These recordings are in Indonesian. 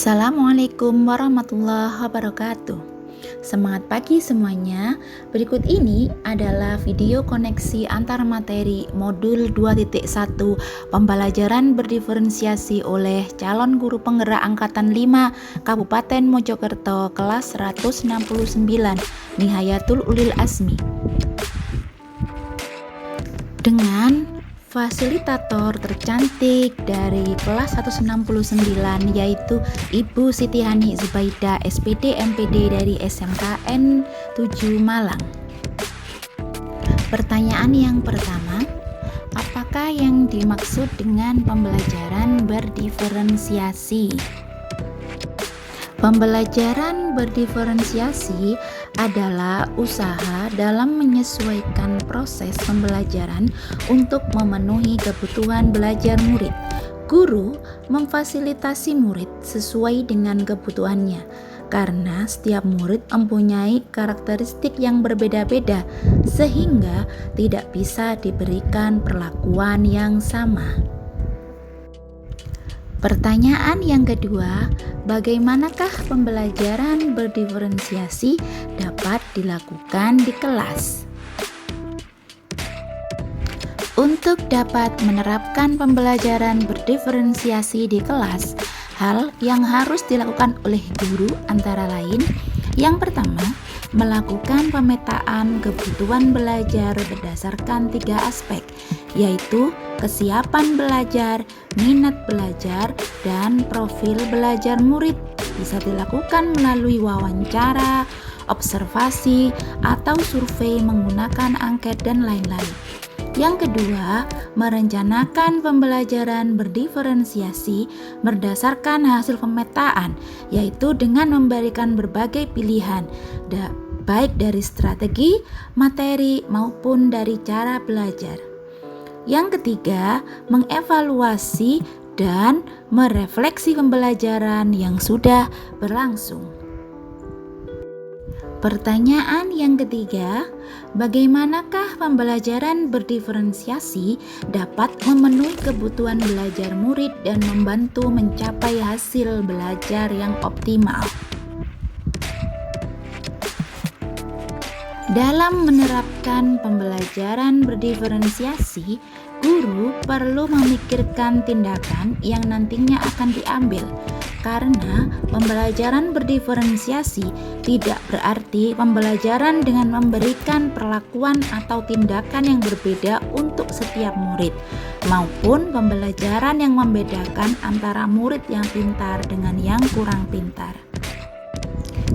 Assalamualaikum warahmatullahi wabarakatuh. Semangat pagi semuanya. Berikut ini adalah video koneksi antar materi modul 2.1 pembelajaran berdiferensiasi oleh calon guru penggerak angkatan 5 Kabupaten Mojokerto kelas 169 Nihayatul Ulil Azmi. Dengan fasilitator tercantik dari kelas 169 yaitu Ibu Siti Hani Zubaida SPD MPD dari SMKN 7 Malang. Pertanyaan yang pertama, apakah yang dimaksud dengan pembelajaran berdiferensiasi? Pembelajaran berdiferensiasi adalah usaha dalam menyesuaikan proses pembelajaran untuk memenuhi kebutuhan belajar murid. Guru memfasilitasi murid sesuai dengan kebutuhannya, karena setiap murid mempunyai karakteristik yang berbeda-beda, sehingga tidak bisa diberikan perlakuan yang sama. Pertanyaan yang kedua, bagaimanakah pembelajaran berdiferensiasi dapat dilakukan di kelas? Untuk dapat menerapkan pembelajaran berdiferensiasi di kelas, hal yang harus dilakukan oleh guru antara lain: yang pertama, melakukan pemetaan kebutuhan belajar berdasarkan 3 aspek, yaitu kesiapan belajar, minat belajar, dan profil belajar murid. Bisa dilakukan melalui wawancara, observasi, atau survei menggunakan angket dan lain-lain. Yang kedua, merencanakan pembelajaran berdiferensiasi berdasarkan hasil pemetaan, yaitu dengan memberikan berbagai pilihan, baik dari strategi, materi, maupun dari cara belajar. Yang ketiga, mengevaluasi dan merefleksi pembelajaran yang sudah berlangsung. Pertanyaan yang ketiga, bagaimanakah pembelajaran berdiferensiasi dapat memenuhi kebutuhan belajar murid dan membantu mencapai hasil belajar yang optimal? Dalam menerapkan pembelajaran berdiferensiasi, guru perlu memikirkan tindakan yang nantinya akan diambil, karena pembelajaran berdiferensiasi tidak berarti pembelajaran dengan memberikan perlakuan atau tindakan yang berbeda untuk setiap murid, maupun pembelajaran yang membedakan antara murid yang pintar dengan yang kurang pintar.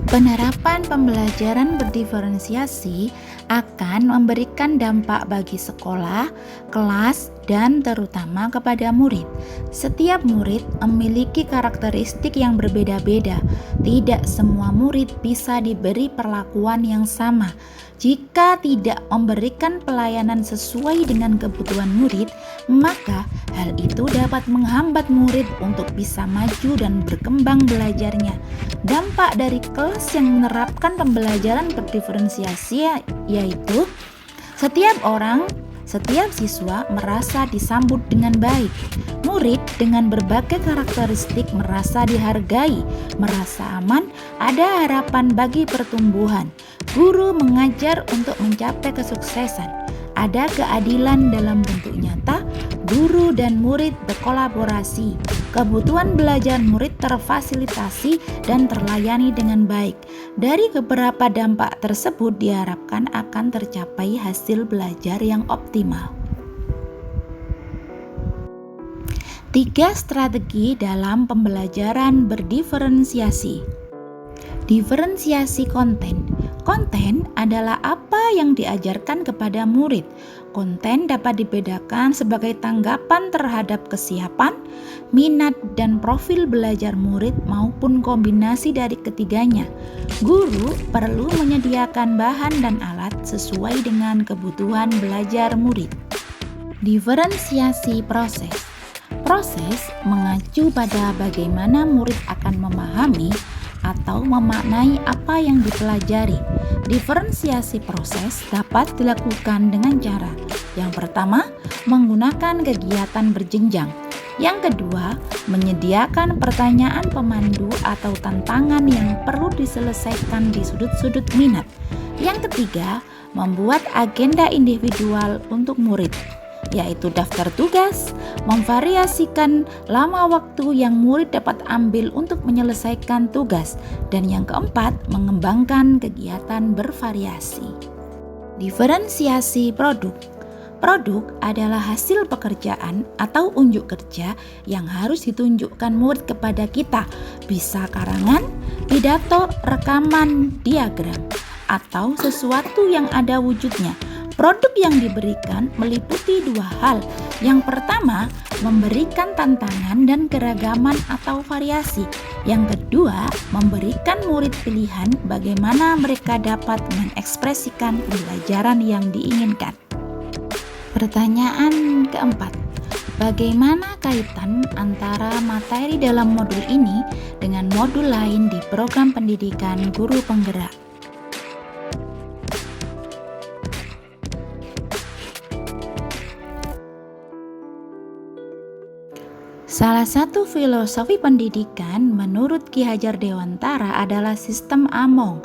Penerapan pembelajaran berdiferensiasi akan memberikan dampak bagi sekolah, kelas, dan terutama kepada murid. Setiap murid memiliki karakteristik yang berbeda-beda. Tidak semua murid bisa diberi perlakuan yang sama. Jika tidak memberikan pelayanan sesuai dengan kebutuhan murid, maka hal itu dapat menghambat murid untuk bisa maju dan berkembang belajarnya. Dampak dari kelas yang menerapkan pembelajaran berdiferensiasi yaitu setiap siswa merasa disambut dengan baik. Murid dengan berbagai karakteristik merasa dihargai, merasa aman, ada harapan bagi pertumbuhan. Guru mengajar untuk mencapai kesuksesan. Ada keadilan dalam bentuk nyata, guru dan murid berkolaborasi. Kebutuhan belajar murid terfasilitasi dan terlayani dengan baik. Dari beberapa dampak tersebut diharapkan akan tercapai hasil belajar yang optimal. 3 strategi dalam pembelajaran berdiferensiasi. Diferensiasi konten. Konten adalah apa yang diajarkan kepada murid. Konten dapat dibedakan sebagai tanggapan terhadap kesiapan, minat, dan profil belajar murid maupun kombinasi dari ketiganya. Guru perlu menyediakan bahan dan alat sesuai dengan kebutuhan belajar murid. Diferensiasi proses. Proses mengacu pada bagaimana murid akan memahami atau memaknai apa yang dipelajari. Diferensiasi proses dapat dilakukan dengan cara: yang pertama, menggunakan kegiatan berjenjang. Yang kedua, menyediakan pertanyaan pemandu atau tantangan yang perlu diselesaikan di sudut-sudut minat. Yang ketiga, membuat agenda individual untuk murid, yaitu daftar tugas, memvariasikan lama waktu yang murid dapat ambil untuk menyelesaikan tugas, dan yang keempat, mengembangkan kegiatan bervariasi. Diferensiasi produk. Produk adalah hasil pekerjaan atau unjuk kerja yang harus ditunjukkan murid kepada kita, bisa karangan, pidato, rekaman, diagram, atau sesuatu yang ada wujudnya. Produk yang diberikan meliputi dua hal. Yang pertama, memberikan tantangan dan keragaman atau variasi. Yang kedua, memberikan murid pilihan bagaimana mereka dapat mengekspresikan pembelajaran yang diinginkan. Pertanyaan keempat, bagaimana kaitan antara materi dalam modul ini dengan modul lain di program pendidikan guru penggerak? Salah satu filosofi pendidikan menurut Ki Hajar Dewantara adalah sistem Among.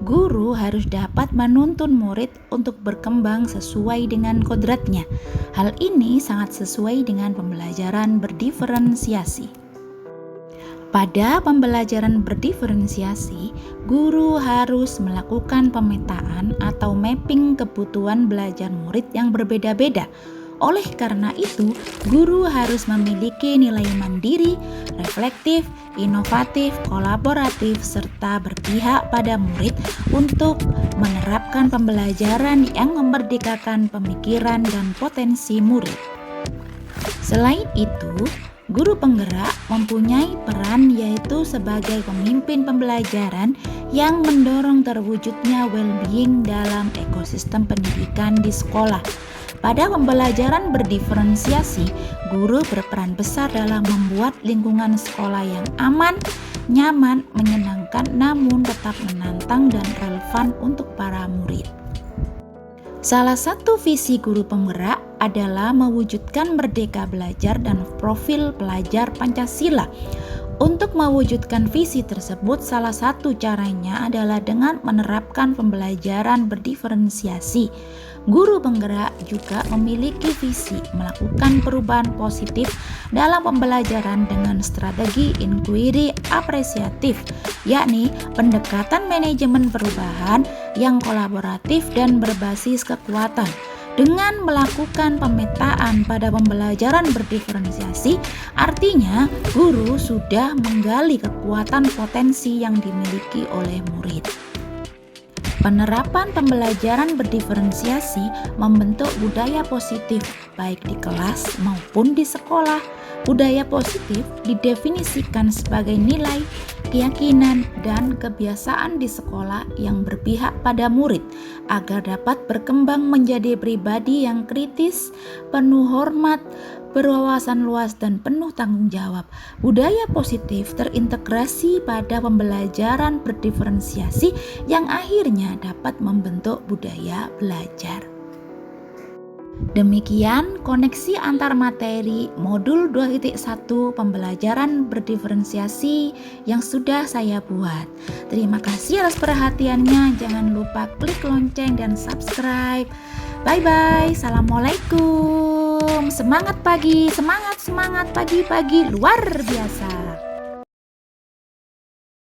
Guru harus dapat menuntun murid untuk berkembang sesuai dengan kodratnya. Hal ini sangat sesuai dengan pembelajaran berdiferensiasi. Pada pembelajaran berdiferensiasi, guru harus melakukan pemetaan atau mapping kebutuhan belajar murid yang berbeda-beda. Oleh karena itu, guru harus memiliki nilai mandiri, reflektif, inovatif, kolaboratif, serta berpihak pada murid untuk menerapkan pembelajaran yang memerdekakan pemikiran dan potensi murid. Selain itu, guru penggerak mempunyai peran yaitu sebagai pemimpin pembelajaran yang mendorong terwujudnya well-being dalam ekosistem pendidikan di sekolah. Pada pembelajaran berdiferensiasi, guru berperan besar dalam membuat lingkungan sekolah yang aman, nyaman, menyenangkan, namun tetap menantang dan relevan untuk para murid. Salah satu visi guru penggerak adalah mewujudkan merdeka belajar dan profil pelajar Pancasila. Untuk mewujudkan visi tersebut, salah satu caranya adalah dengan menerapkan pembelajaran berdiferensiasi. Guru penggerak juga memiliki visi melakukan perubahan positif dalam pembelajaran dengan strategi inquiry apresiatif, yakni pendekatan manajemen perubahan yang kolaboratif dan berbasis kekuatan. Dengan melakukan pemetaan pada pembelajaran berdiferensiasi, artinya guru sudah menggali kekuatan potensi yang dimiliki oleh murid. Penerapan pembelajaran berdiferensiasi membentuk budaya positif baik di kelas maupun di sekolah. Budaya positif didefinisikan sebagai nilai, keyakinan, dan kebiasaan di sekolah yang berpihak pada murid agar dapat berkembang menjadi pribadi yang kritis, penuh hormat, berwawasan luas, dan penuh tanggung jawab. Budaya positif terintegrasi pada pembelajaran berdiferensiasi yang akhirnya dapat membentuk budaya belajar. Demikian koneksi antar materi modul 2.1 pembelajaran berdiferensiasi yang sudah saya buat. Terima kasih atas perhatiannya. Jangan lupa klik lonceng dan subscribe. Bye-bye. Assalamualaikum. Semangat pagi, semangat pagi-pagi luar biasa.